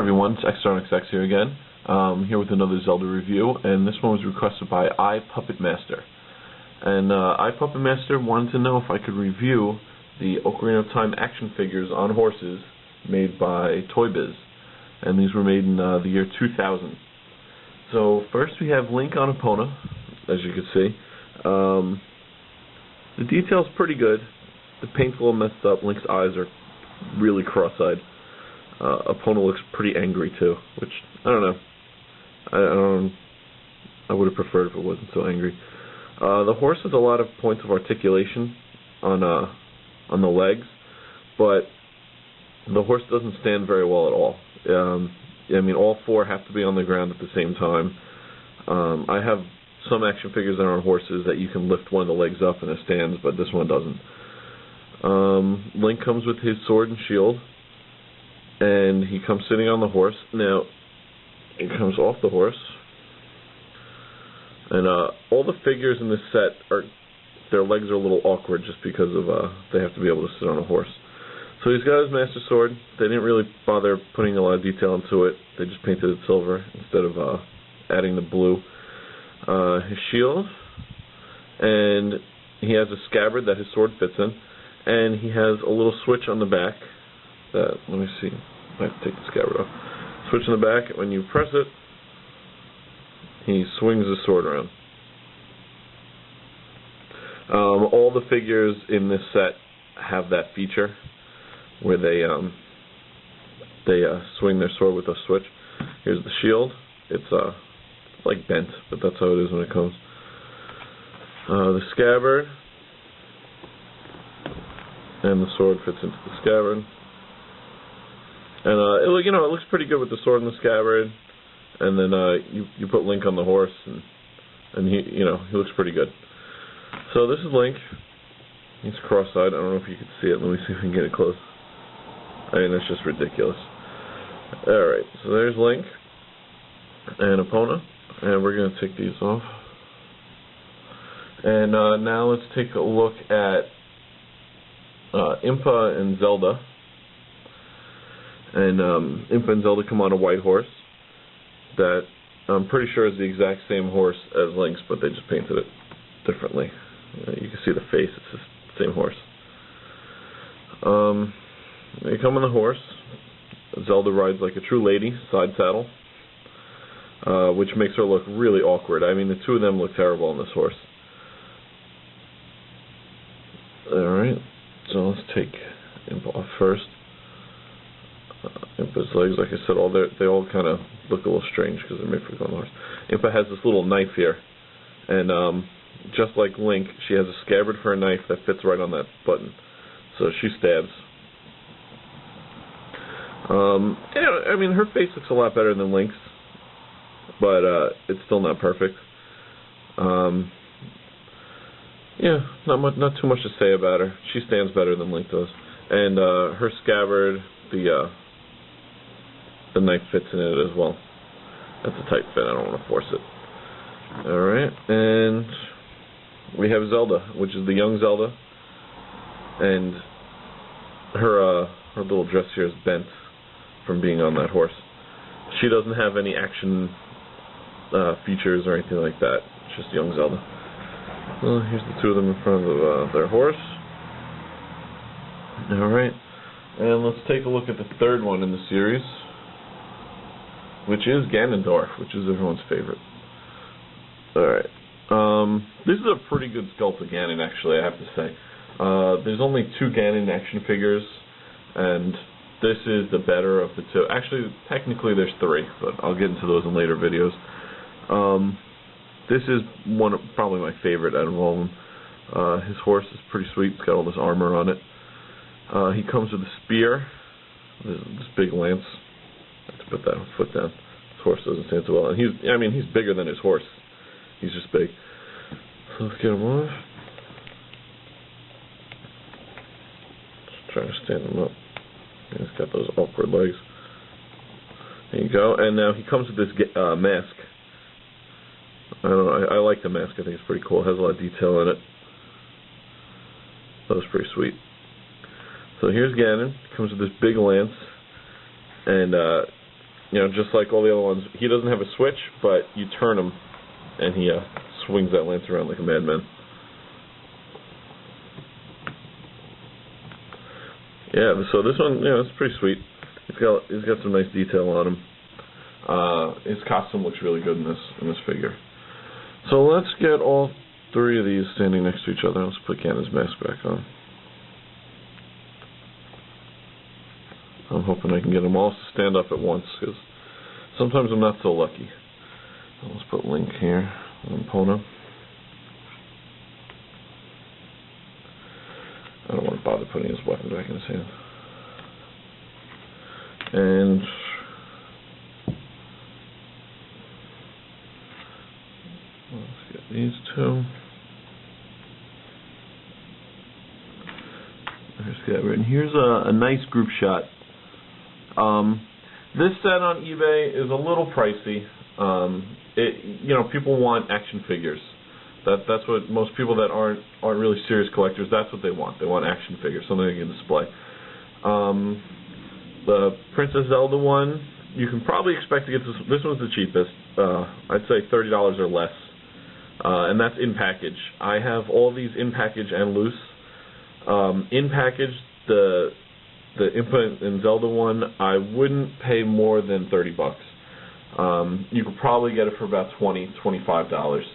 everyone, it's xdarnokx here again. Here with another Zelda review, and this one was requested by ipuppetmaster. And ipuppetmaster wanted to know if I could review the Ocarina of Time action figures on horses made by Toy Biz. And these were made in the year 2000. So first we have Link on Epona, as you can see. The detail's pretty good. The paint's a little messed up. Link's eyes are really cross-eyed. Epona looks pretty angry too, which I don't know. I would have preferred if it wasn't so angry. The horse has a lot of points of articulation on the legs, but the horse doesn't stand very well at all. I mean, all four have to be on the ground at the same time. I have some action figures that are on horses that you can lift one of the legs up and it stands, but this one doesn't. Link comes with his sword and shield, and he comes sitting on the horse. Now, he comes off the horse, and all the figures in this set their legs are a little awkward just because of they have to be able to sit on a horse. So he's got his master sword. They didn't really bother putting a lot of detail into it. They just painted it silver instead of adding the blue. His shield, and he has a scabbard that his sword fits in, and he has a little switch on the back that, let me see, I have to take the scabbard off. Switch on the back, when you press it, he swings the sword around. All the figures in this set have that feature where they swing their sword with a switch. Here's the shield. It's like bent, but that's how it is when it comes. The scabbard, and the sword fits into the scabbard. And it looks pretty good with the sword and the scabbard. And then you put Link on the horse, and he looks pretty good. So this is Link. He's cross-eyed. I don't know if you can see it. Let me see if we can get it close. I mean, that's just ridiculous. All right, so there's Link and Epona, and we're gonna take these off. And now let's take a look at Impa and Zelda. And Impa and Zelda come on a white horse that I'm pretty sure is the exact same horse as Link's, but they just painted it differently. You can see the face, it's the same horse. They come on the horse. Zelda rides like a true lady, side saddle, which makes her look really awkward. I mean, the two of them look terrible on this horse. Alright, so let's take Impa off first. Impa's legs, like I said, they all kind of look a little strange because they're made for going on the horse. Impa has this little knife here, and just like Link, she has a scabbard for a knife that fits right on that button, so she stabs. I mean, her face looks a lot better than Link's, but it's still not perfect. Yeah, not too much to say about her. She stands better than Link does, and her scabbard, the knife fits in it as well. That's a tight fit. I don't want to force it. All right, and we have Zelda, which is the young Zelda, and her little dress here is bent from being on that horse. She doesn't have any action features or anything like that. It's just young Zelda. Well, here's the two of them in front of their horse. All right, and let's take a look at the third one in the series, which is Ganondorf, which is everyone's favorite. Alright. This is a pretty good sculpt of Ganon, actually, I have to say. There's only two Ganon action figures, and this is the better of the two. Actually, technically there's three, but I'll get into those in later videos. This is probably my favorite out of all of them. His horse is pretty sweet. It's got all this armor on it. He comes with a spear, this big lance. I have to put that foot down. His horse doesn't stand so well. And he's bigger than his horse. He's just big. So let's get him off. Just trying to stand him up. He's got those awkward legs. There you go. And now he comes with this mask. I don't know. I like the mask. I think it's pretty cool. It has a lot of detail in it. That was pretty sweet. So here's Ganon. He comes with this big lance. And you know, just like all the other ones, he doesn't have a switch, but you turn him, and he swings that lance around like a madman. Yeah, so this one, you know, it's pretty sweet. He's got some nice detail on him. His costume looks really good in this figure. So let's get all three of these standing next to each other. Let's put Ganon's mask back on. I'm hoping I can get them all to stand up at once, because sometimes I'm not so lucky. So let's put Link here on Pono. I don't want to bother putting his weapon back in his hand. And let's get these two. There's Gabriel. And here's a nice group shot. This set on eBay is a little pricey. You know, people want action figures. That's what most people that aren't really serious collectors, that's what they want. They want action figures, something they can display. The Princess Zelda one, you can probably expect to get this one's the cheapest. I'd say $30 or less. And that's in package. I have all these in package and loose. In package, the Impa and Zelda one, I wouldn't pay more than $30. You could probably get it for about $20–25.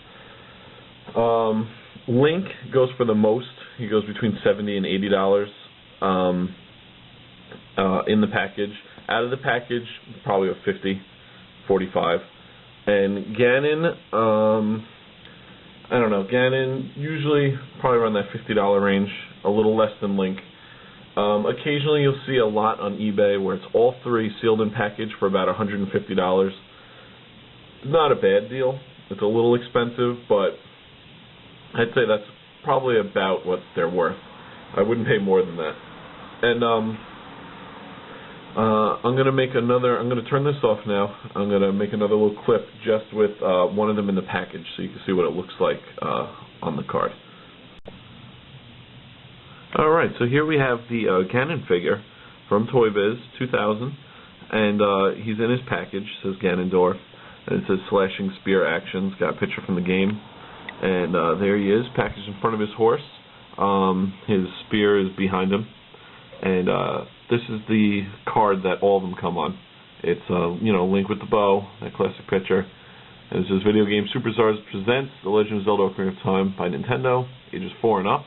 Link goes for the most. He goes between $70 and $80 in the package. Out of the package, probably a $50–45. And Ganon, I don't know. Ganon usually probably around that $50 range, a little less than Link. Occasionally you'll see a lot on eBay where it's all three sealed in package for about $150. Not a bad deal. It's a little expensive, but I'd say that's probably about what they're worth. I wouldn't pay more than that. And I'm gonna turn this off now. I'm gonna make another little clip just with one of them in the package, so you can see what it looks like on the card. All right, so here we have the Ganon figure from Toy Biz 2000, and he's in his package. It says Ganondorf, and it says slashing spear actions. Got a picture from the game, and there he is, packaged in front of his horse. His spear is behind him, and this is the card that all of them come on. It's you know, Link with the bow, that classic picture. And it says Video Game Superstars presents The Legend of Zelda: Ocarina of Time by Nintendo, ages 4 and up.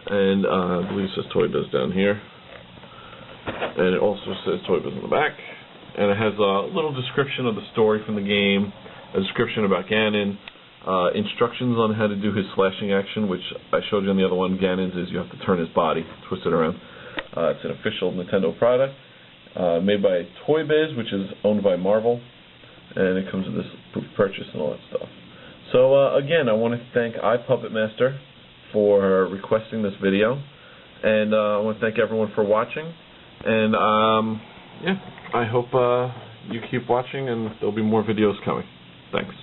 And I believe it says Toy Biz down here. And it also says Toy Biz on the back. And it has a little description of the story from the game, a description about Ganon, instructions on how to do his slashing action, which I showed you on the other one. Ganon's is you have to turn his body, twist it around. It's an official Nintendo product, made by Toy Biz, which is owned by Marvel. And it comes with this proof of purchase and all that stuff. So again, I want to thank ipuppetmaster for requesting this video, and I want to thank everyone for watching, and yeah, I hope you keep watching, and there'll be more videos coming. Thanks.